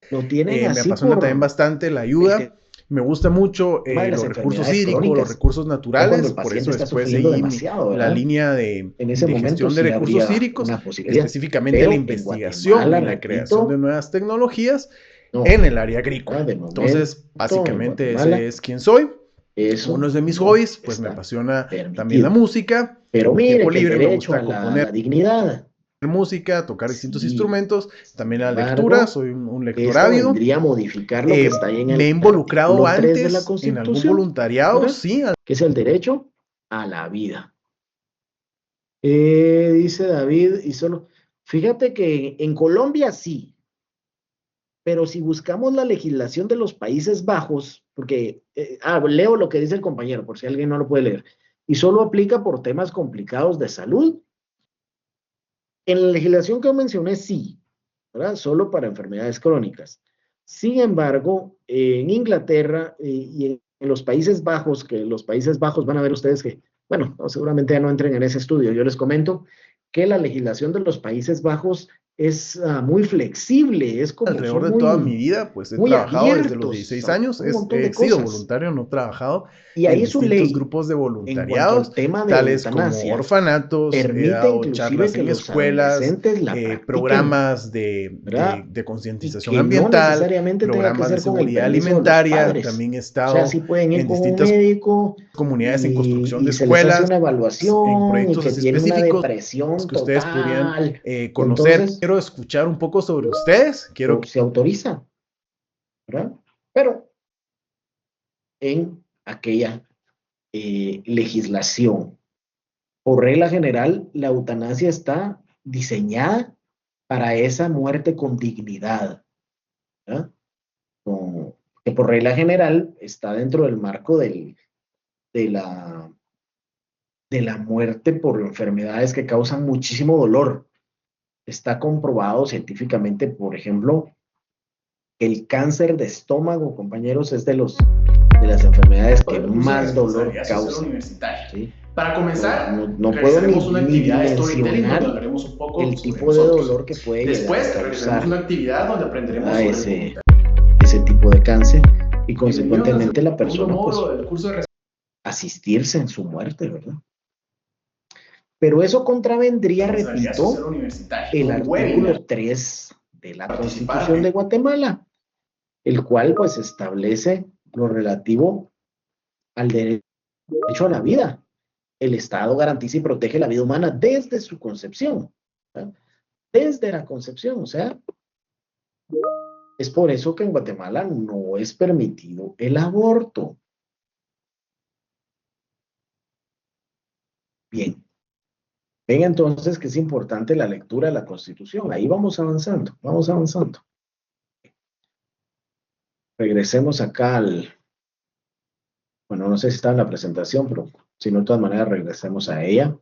A: lo tienen
D: Me
A: así
D: apasiona también
A: por
D: bastante la
A: el
D: ayuda. Me gusta mucho
A: tema de las
D: los recursos
A: enfermedades
D: hídricos, los
A: crónicas,
D: recursos
A: o cuando
D: naturales.
A: el
D: Por
A: paciente
D: eso
A: está
D: después
A: sufriendo
D: seguí
A: demasiado,
D: la
A: ¿verdad?
D: línea
A: En ese
D: de
A: momento
D: gestión de
A: sí
D: recursos
A: habría
D: hídricos,
A: una posibilidad.
D: específicamente la
A: Pero en
D: investigación
A: Guatemala,
D: y la creación de
A: repito,
D: nuevas tecnologías en
A: no,
D: el área agrícola.
A: ¿verdad? De
D: Entonces,
A: momento, en
D: básicamente ese
A: Guatemala,
D: es quien soy.
A: eso
D: Uno de mis
A: no
D: hobbies, pues me
A: está
D: apasiona también la
A: permitido.
D: música.
A: Pero
D: En mi
A: mire
D: tiempo
A: que el
D: libre me
A: derecho
D: gusta
A: a
D: componer
A: la dignidad,
D: música, tocar distintos
A: sí,
D: instrumentos,
A: sin
D: también la lectura,
A: embargo,
D: soy un lector
A: esto
D: ávido.
A: vendría a modificar lo que está ahí en
D: Me he
A: el
D: involucrado
A: artículo 3 de la
D: antes en algún
A: Constitución,
D: voluntariado,
A: ¿verdad?
D: sí.
A: Que es el derecho a la vida. Dice David, y solo, fíjate que en Colombia sí, pero si buscamos la legislación de los Países Bajos, porque, leo lo que dice el compañero, por si alguien no lo puede leer, y solo aplica por temas complicados de salud. En la legislación que yo mencioné, sí, ¿verdad? Solo para enfermedades crónicas. Sin embargo, en Inglaterra y en los Países Bajos, que los Países Bajos van a ver ustedes que, bueno, no, seguramente ya no entren en ese estudio, yo les comento que la legislación de los Países Bajos es muy flexible, es como,
D: Alrededor
A: son
D: de toda mi
A: muy,
D: vida, pues he
A: muy
D: trabajado desde los
A: abiertos
D: 16
A: a
D: años,
A: un montón de
D: he sido
A: cosas.
D: voluntario, no he trabajado
A: Y
D: en
A: ahí su
D: distintos
A: ley,
D: grupos de
A: en cuanto al
D: voluntariados,
A: tema de
D: tales como
A: eutanasia,
D: orfanatos, he
A: permite
D: dado
A: inclusive
D: charlas
A: que
D: en
A: los
D: escuelas,
A: adolescentes la practiquen,
D: programas
A: ¿verdad?
D: de
A: Y
D: concientización
A: que no
D: ambiental,
A: necesariamente tenga que
D: programas de
A: ser con el
D: seguridad
A: permiso de los
D: alimentaria,
A: padres.
D: también he
A: O sea,
D: estado
A: sí pueden ir
D: en
A: con un
D: distintas
A: médico
D: comunidades en construcción de
A: y se les hace
D: escuelas,
A: una
D: en
A: evaluación y
D: proyectos
A: que
D: así
A: tiene una
D: específicos
A: depresión
D: que ustedes podrían
A: total. Y
D: conocer.
A: entonces
D: Quiero escuchar un poco sobre ustedes, quiero
A: se autoriza, ¿verdad? Pero en aquella legislación, por regla general, la eutanasia está diseñada para esa muerte con dignidad, ¿verdad? Que por regla general está dentro del marco de, la, de la muerte por enfermedades que causan muchísimo dolor. Está comprobado científicamente, por ejemplo, el cáncer de estómago, compañeros, es de las enfermedades que más dolor causa. ¿Sí?
D: Para comenzar,
A: No puedo
D: una
A: ni
D: actividad de storytelling donde
A: dimensionar
D: hablaremos un poco
A: el
D: sobre
A: tipo de
D: nosotros.
A: dolor que puede llegar a
D: Después, realizaremos una
A: causar,
D: actividad donde aprenderemos
A: ¿verdad?
D: sobre
A: Ese tipo de cáncer y
D: bienvenidos al
A: consecuentemente la
D: segundo
A: persona pues
D: módulo del curso de
A: asistirse en su muerte, ¿verdad? Pero eso contravendría,
D: responsabilidad social
A: repito,
D: universitaria.
A: el
D: Un webinar.
A: artículo 3 de la
D: Participar
A: Constitución de Guatemala, el cual pues establece lo relativo al derecho a la vida. El Estado garantiza y protege la vida humana desde su concepción, ¿verdad? Desde la concepción, o sea, es por eso que en Guatemala no es permitido el aborto. Bien, ven entonces que es importante la lectura de la Constitución. Ahí vamos avanzando, vamos avanzando. Regresemos acá bueno, no sé si está en la presentación, pero si no, de todas maneras, regresemos a ella.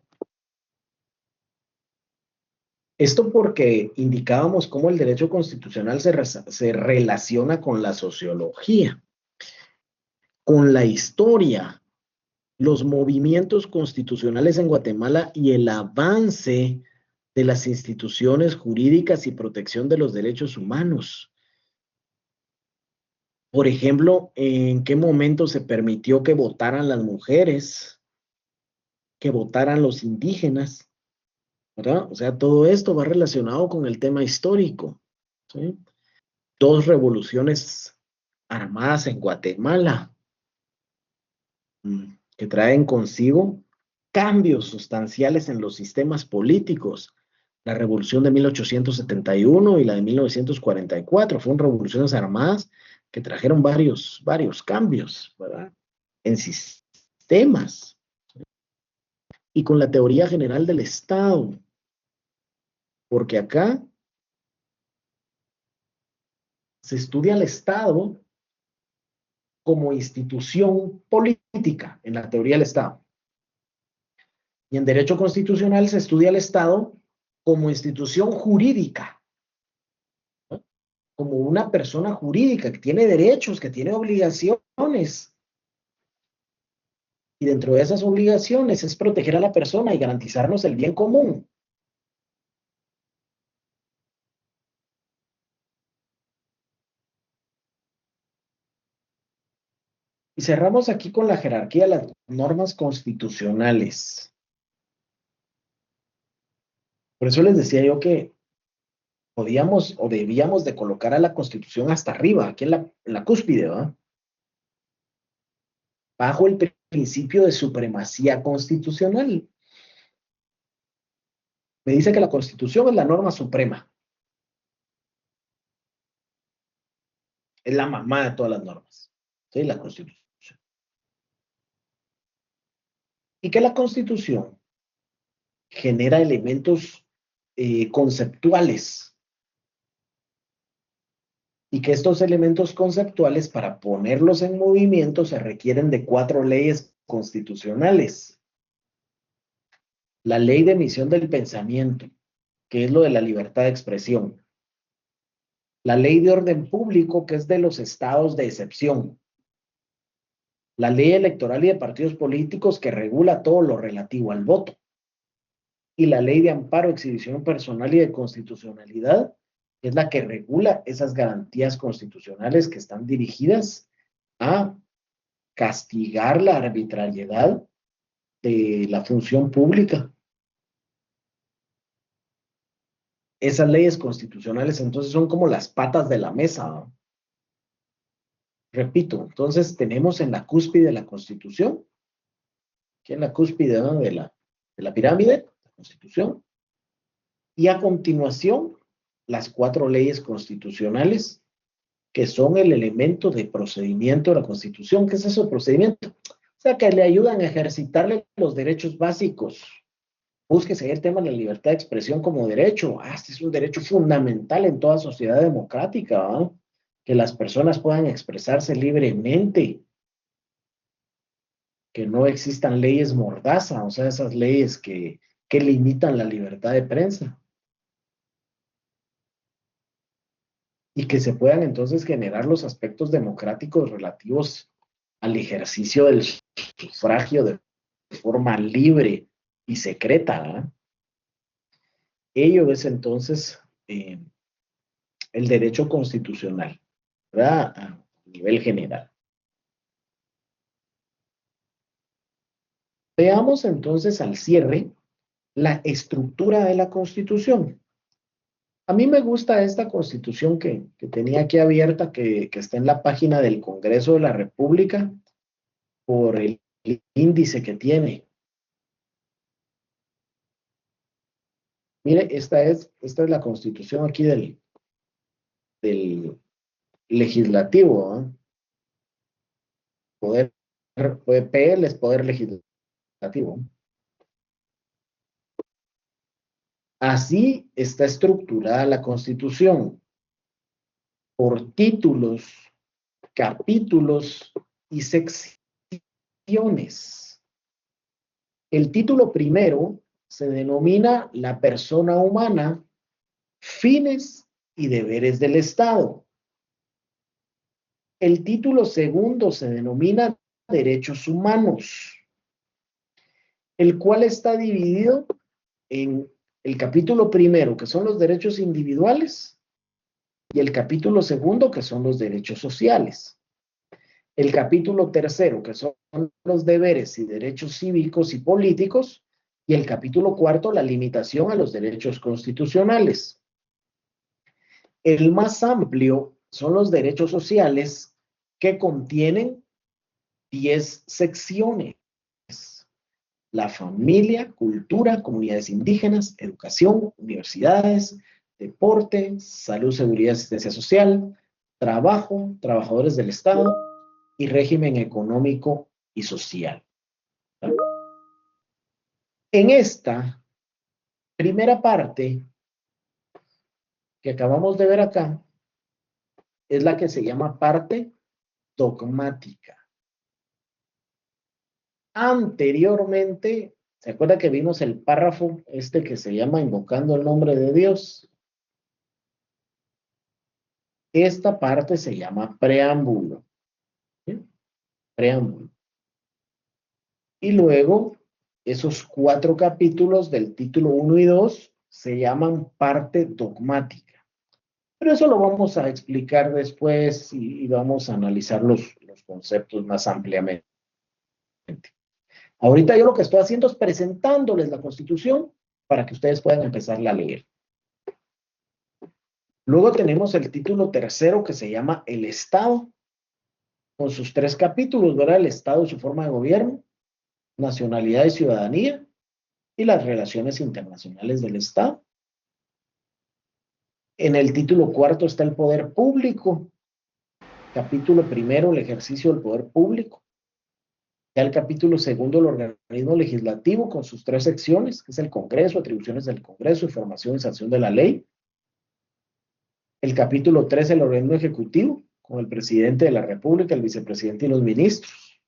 A: Esto porque indicábamos cómo el derecho constitucional se relaciona con la sociología, con la historia, los movimientos constitucionales en Guatemala y el avance de las instituciones jurídicas y protección de los derechos humanos. Por ejemplo, ¿en qué momento se permitió que votaran las mujeres, que votaran los indígenas? ¿Verdad? O sea, todo esto va relacionado con el tema histórico, ¿sí? Dos revoluciones armadas en Guatemala que traen consigo cambios sustanciales en los sistemas políticos. La revolución de 1871 y la de 1944 fueron revoluciones armadas que trajeron varios cambios, ¿verdad? En sistemas. y con la teoría general del Estado, porque acá se estudia el Estado como institución política en la teoría del Estado. Y en derecho constitucional se estudia el Estado como institución jurídica, ¿no? Como una persona jurídica que tiene derechos, que tiene obligaciones. Y dentro de esas obligaciones es proteger a la persona y garantizarnos el bien común. Y cerramos aquí con la jerarquía de las normas constitucionales. Por eso les decía yo que podíamos o debíamos de colocar a la Constitución hasta arriba, aquí en la cúspide, ¿verdad? Bajo el principio de supremacía constitucional. Me dice que la Constitución es la norma suprema. Es la mamá de todas las normas. ¿Sí? La Constitución. Y que la Constitución genera elementos conceptuales. Y que estos elementos conceptuales, para ponerlos en movimiento, se requieren de 4 leyes constitucionales. La ley de emisión del pensamiento, que es lo de la libertad de expresión. La ley de orden público, que es de los estados de excepción. La ley electoral y de partidos políticos, que regula todo lo relativo al voto. Y la ley de amparo, exhibición personal y de constitucionalidad, es la que regula esas garantías constitucionales que están dirigidas a castigar la arbitrariedad de la función pública. Esas leyes constitucionales entonces son como las patas de la mesa, ¿no? Repito, entonces tenemos en la cúspide de la Constitución, aquí en la cúspide, ¿no?, de la pirámide, la Constitución, y a continuación las 4 leyes constitucionales que son el elemento de procedimiento de la Constitución. ¿Qué es eso de procedimiento? O sea, que le ayudan a ejercitarle los derechos básicos. Búsquese el tema de la libertad de expresión como derecho. Este es un derecho fundamental en toda sociedad democrática, ¿no? Que las personas puedan expresarse libremente, que no existan leyes mordaza, o sea, esas leyes que limitan la libertad de prensa. Y que se puedan entonces generar los aspectos democráticos relativos al ejercicio del sufragio de forma libre y secreta, ¿verdad? Ello es entonces el derecho constitucional, ¿verdad? A nivel general. Veamos entonces al cierre la estructura de la Constitución. A mí me gusta esta Constitución que tenía aquí abierta, que está en la página del Congreso de la República, por el índice que tiene. Mire, esta es la Constitución aquí del legislativo, ¿eh? PL es poder legislativo. Así está estructurada la Constitución, por títulos, capítulos y secciones. El título primero se denomina la persona humana, fines y deberes del Estado. El título segundo se denomina derechos humanos, el cual está dividido en el capítulo primero, que son los derechos individuales, y el capítulo segundo, que son los derechos sociales. El capítulo tercero, que son los deberes y derechos cívicos y políticos, y el capítulo cuarto, la limitación a los derechos constitucionales. El más amplio son los derechos sociales, que contienen 10 secciones. La familia, cultura, comunidades indígenas, educación, universidades, deporte, salud, seguridad y asistencia social, trabajo, trabajadores del Estado y régimen económico y social. En esta primera parte que acabamos de ver acá, es la que se llama parte dogmática. Anteriormente, ¿se acuerda que vimos el párrafo este que se llama invocando el nombre de Dios? Esta parte se llama preámbulo. ¿Sí? Preámbulo. Y luego, esos 4 capítulos del título 1 y 2 se llaman parte dogmática. Pero eso lo vamos a explicar después y vamos a analizar los conceptos más ampliamente. Ahorita yo lo que estoy haciendo es presentándoles la Constitución para que ustedes puedan empezarla a leer. Luego tenemos el título tercero que se llama El Estado, con sus 3 capítulos, ¿verdad? El Estado y su forma de gobierno, nacionalidad y ciudadanía, y las relaciones internacionales del Estado. En el título cuarto está el poder público. Capítulo primero, el ejercicio del poder público. Ya el capítulo segundo, el organismo legislativo con sus 3 secciones, que es el Congreso, atribuciones del Congreso y formación y sanción de la ley. El capítulo 3, el organismo ejecutivo, con el presidente de la República, el vicepresidente y los ministros.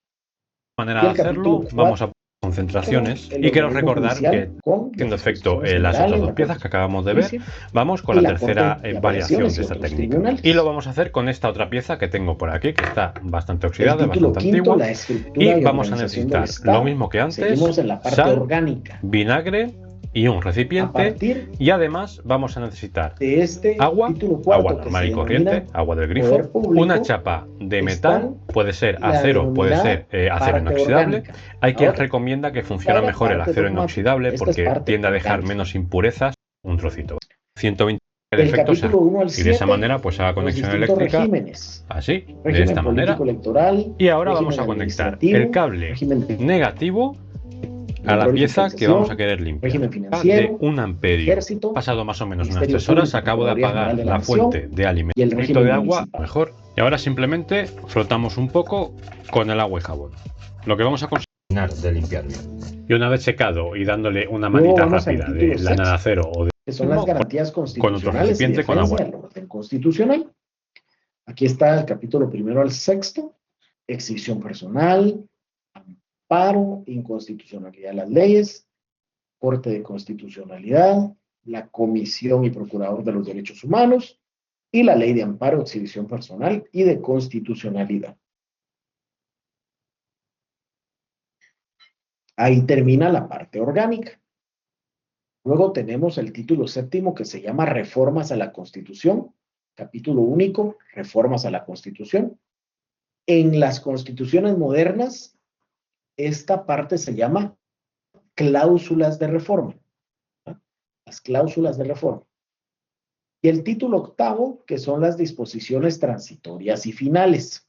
E: Manera
A: Y
E: de
A: el capítulo
E: hacerlo, vamos
A: 4,
E: a concentraciones
A: el
E: y quiero
A: organismo
E: recordar que,
A: judicial con
E: haciendo
A: las
E: efecto
A: disposiciones
E: las otras
A: generales,
E: dos
A: la
E: piezas
A: Corte
E: que acabamos de
A: de
E: ver,
A: Justicia
E: vamos con
A: y
E: la
A: la Corte
E: tercera
A: de
E: variación
A: Apelaciones
E: de
A: y
E: esta
A: otros
E: técnica.
A: tribunales.
E: Y lo vamos a hacer con esta otra pieza que tengo por aquí, que está bastante
A: El
E: oxidada,
A: título
E: bastante
A: quinto,
E: antigua.
A: la estructura
E: Y
A: y
E: vamos a
A: organización del
E: necesitar lo
A: Estado.
E: mismo que antes,
A: Seguimos en la parte
E: sal,
A: orgánica.
E: vinagre y un
A: A
E: recipiente.
A: partir
E: Y además vamos a necesitar
A: de este
E: agua,
A: título
E: agua
A: cuarto que
E: normal
A: se
E: y corriente,
A: denomina
E: agua del
A: poder
E: grifo,
A: público,
E: una chapa de metal,
A: están
E: puede ser
A: la
E: acero, puede ser
A: denominada
E: acero
A: parte
E: inoxidable.
A: orgánica.
E: Hay quien
A: Ahora,
E: recomienda que
A: esta
E: funciona
A: era
E: mejor el
A: parte
E: acero
A: dogmática.
E: inoxidable
A: Esta es
E: porque
A: parte
E: tiende a dejar
A: orgánica.
E: menos impurezas, un trocito. 120 el
A: Del
E: efecto se
A: capítulo 1 al
E: y de esa
A: 7,
E: manera pues haga
A: los
E: conexión
A: distintos
E: eléctrica
A: regímenes.
E: así, de
A: Régimen
E: esta manera.
A: político electoral,
E: Y ahora vamos
A: régimen
E: a conectar
A: administrativo,
E: el cable
A: régimen
E: negativo a la
A: control y
E: pieza que vamos a
A: fiscalización,
E: querer limpiar.
A: régimen
E: De
A: financiero,
E: 1 amperio.
A: ejército,
E: Pasado más o menos unas
A: Ministerio
E: 3 horas,
A: Público,
E: acabo de
A: Procuraduría General
E: apagar
A: de la
E: la fuente
A: Nación
E: de alimento.
A: y el
E: Un poquito
A: régimen
E: de agua,
A: municipal.
E: mejor. Y ahora simplemente frotamos un poco con el agua y jabón. Lo que vamos a conseguir de limpiar bien. Y una vez secado y dándole una
A: Luego
E: manita
A: vamos al
E: rápida
A: título
E: de lana de
A: sexto,
E: acero o de
A: que son las garantías
E: con otro
A: constitucionales y
E: recipiente con agua.
A: defensa del orden constitucional. Aquí está el capítulo primero al sexto, exhibición personal, amparo, inconstitucionalidad de las leyes, Corte de Constitucionalidad, la Comisión y Procurador de los Derechos Humanos y la Ley de Amparo, Exhibición Personal y de Constitucionalidad. Ahí termina la parte orgánica. Luego tenemos el título séptimo que se llama Reformas a la Constitución, capítulo único, Reformas a la Constitución. En las constituciones modernas, esta parte se llama cláusulas de reforma. ¿No? Las cláusulas de reforma. Y el título octavo, que son las disposiciones transitorias y finales.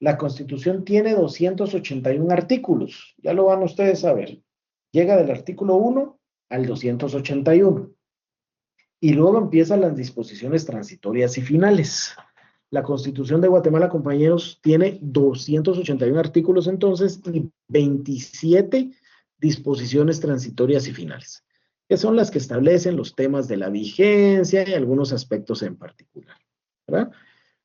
A: La Constitución tiene 281 artículos, ya lo van ustedes a ver. Llega del artículo 1 al 281. Y luego empiezan las disposiciones transitorias y finales. La Constitución de Guatemala, compañeros, tiene 281 artículos entonces y 27 disposiciones transitorias y finales, que son las que establecen los temas de la vigencia y algunos aspectos en particular, ¿verdad?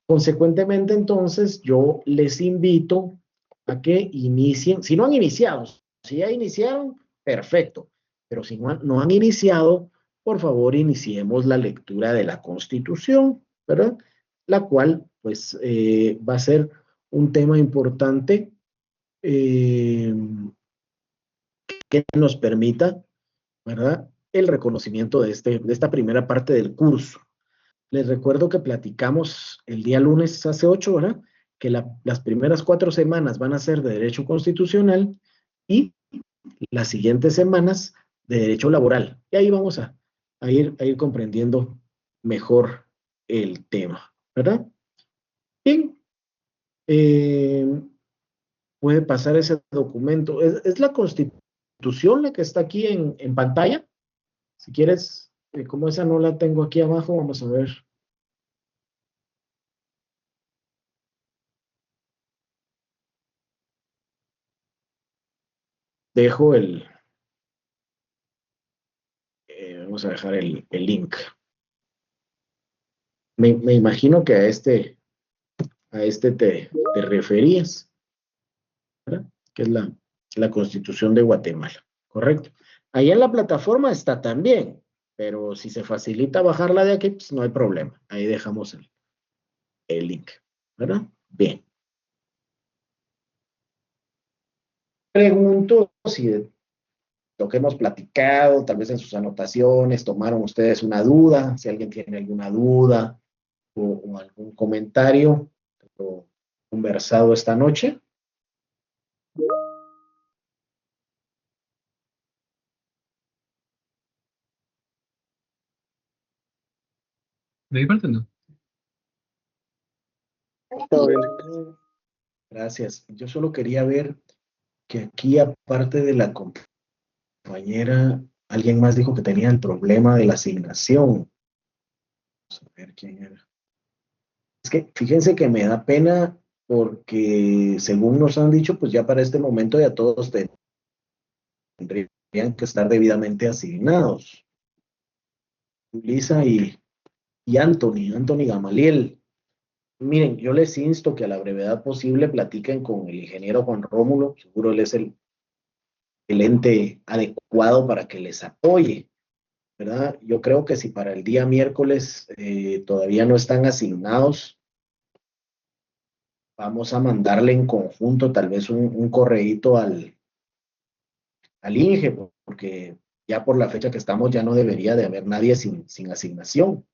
A: Consecuentemente, entonces, yo les invito a que inicien, si no han iniciado, si ya iniciaron, perfecto, pero si no han iniciado, por favor, iniciemos la lectura de la Constitución, ¿verdad? La cual, pues, va a ser un tema importante eh, que nos permita, ¿verdad? El reconocimiento de esta primera parte del curso. Les recuerdo que platicamos el día lunes hace 8, ¿verdad? Que las primeras 4 semanas van a ser de Derecho Constitucional y las siguientes semanas de Derecho Laboral. Y ahí vamos a ir comprendiendo mejor el tema, ¿verdad? Bien, puede pasar ese documento. Es la Constitución la que está aquí en pantalla. Si quieres, como esa no la tengo aquí abajo, vamos a ver. Dejo vamos a dejar el link. Me imagino que a este te referías, ¿verdad? Que es la Constitución de Guatemala, ¿correcto? Ahí en la plataforma está también, pero si se facilita bajarla de aquí, pues no hay problema. Ahí dejamos el link, ¿verdad? Bien. Pregunto si de lo que hemos platicado, tal vez en sus anotaciones, tomaron ustedes una duda, si alguien tiene alguna duda o algún comentario de lo conversado esta noche.
C: De mi parte no.
A: Gracias. Yo solo quería ver que aquí, aparte de la compañera, alguien más dijo que tenía el problema de la asignación. Vamos a ver quién era. Es que fíjense que me da pena porque según nos han dicho, pues ya para este momento ya todos tendrían que estar debidamente asignados. Lisa y Anthony Gamaliel. Miren, yo les insto que a la brevedad posible platiquen con el ingeniero Juan Rómulo, seguro él es el ente adecuado para que les apoye, ¿verdad? Yo creo que si para el día miércoles todavía no están asignados, vamos a mandarle en conjunto tal vez un correíto al INGE, porque ya por la fecha que estamos ya no debería de haber nadie sin asignación,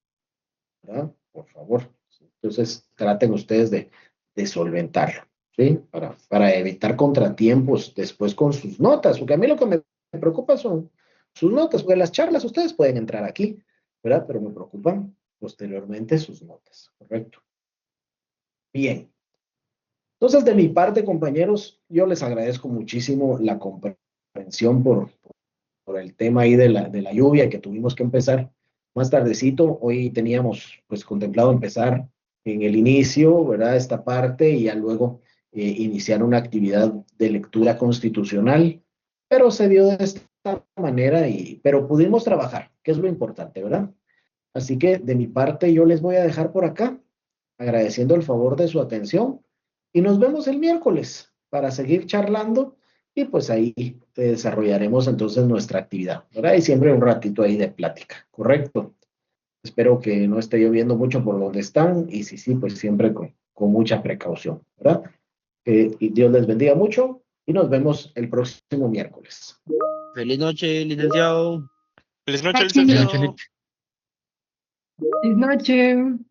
A: ¿verdad? Por favor. Entonces traten ustedes de solventarlo, ¿sí? Para evitar contratiempos después con sus notas, porque a mí lo que me preocupa son sus notas, porque las charlas ustedes pueden entrar aquí, ¿verdad? Pero me preocupan posteriormente sus notas, ¿correcto? Bien. Entonces, de mi parte, compañeros, yo les agradezco muchísimo la comprensión por el tema ahí de la lluvia que tuvimos que empezar más tardecito. Hoy teníamos pues contemplado empezar en el inicio, ¿verdad? Esta parte y ya luego iniciar una actividad de lectura constitucional, pero se dio de esta manera pero pudimos trabajar, que es lo importante, ¿verdad? Así que de mi parte yo les voy a dejar por acá, agradeciendo el favor de su atención y nos vemos el miércoles para seguir charlando y pues ahí desarrollaremos entonces nuestra actividad, ¿verdad? Y siempre un ratito ahí de plática, ¿correcto? Espero que no esté lloviendo mucho por donde están y si sí, pues siempre con mucha precaución, ¿verdad? Y Dios les bendiga mucho y nos vemos el próximo miércoles.
F: Feliz noche, licenciado.
G: Feliz noche,
B: Bye, Chile.
C: Buenas
G: licenciado.
C: noches.
H: Buenas noches.